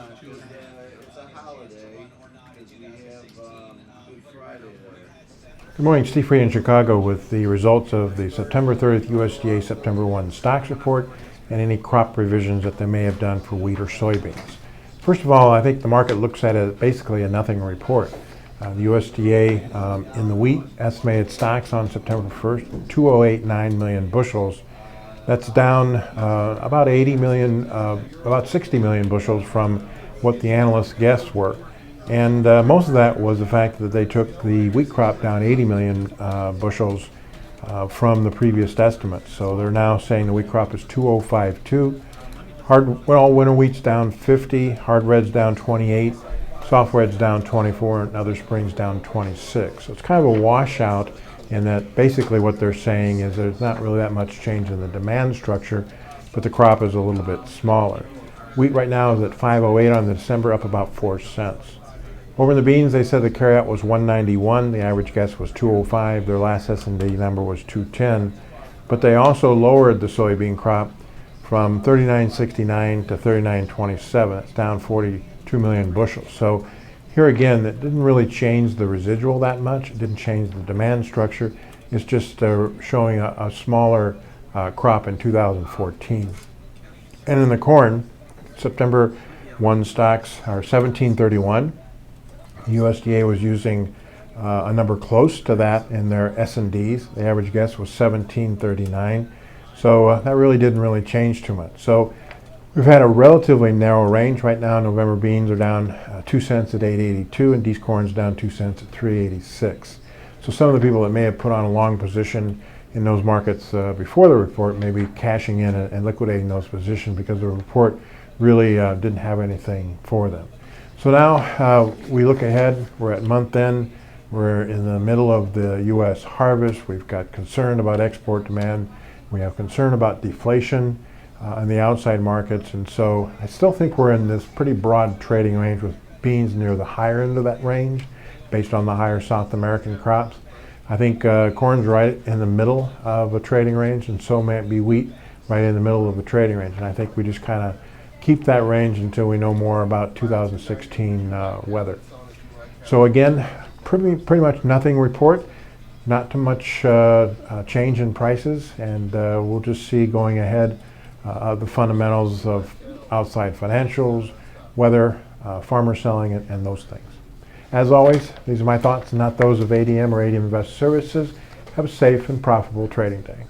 because it's a holiday, because we have Good Friday there. Good morning, Steve Freed in Chicago with the results of the September 30th USDA September 1 stocks report and any crop revisions that they may have done for wheat or soybeans. First of all, I think the market looks at it as basically a nothing report. The USDA in the wheat estimated stocks on September 1st, 208.9 million bushels. That's down about 60 million bushels from what the analysts guessed were. And most of that was the fact that they took the wheat crop down 80 million bushels from the previous estimates. So they're now saying the wheat crop is 2052. Winter wheat's down 50, hard red's down 28, soft red's down 24, and other springs down 26. So it's kind of a washout in that basically what they're saying is there's not really that much change in the demand structure, but the crop is a little bit smaller. Wheat right now is at 508 on the December, up about 4 cents. Over in the beans, they said the carryout was 191. The average guess was 205. Their last S&D number was 210. But they also lowered the soybean crop from 39.69 to 39.27. It's down 42 million bushels. So here again, it didn't really change the residual that much. It didn't change the demand structure. It's just showing a smaller crop in 2014. And in the corn, September 1 stocks are 1731. USDA was using a number close to that in their S&Ds. The average guess was 1739. So that really didn't really change too much. So we've had a relatively narrow range. Right now, November beans are down 2 cents at 882, and D's corn's down 2 cents at 386. So some of the people that may have put on a long position in those markets before the report may be cashing in and liquidating those positions because the report really didn't have anything for them. So now we look ahead. We're at month end. We're in the middle of the U.S. harvest. We've got concern about export demand. We have concern about deflation in the outside markets. And so I still think we're in this pretty broad trading range with beans near the higher end of that range based on the higher South American crops. I think corn's right in the middle of a trading range, and so may it be wheat right in the middle of a trading range. And I think we just kind of keep that range until we know more about 2016 weather. So again, pretty much nothing report, not too much change in prices, and we'll just see going ahead the fundamentals of outside financials, weather, farmer selling, and those things. As always, these are my thoughts, not those of ADM or ADM Investor Services. Have a safe and profitable trading day.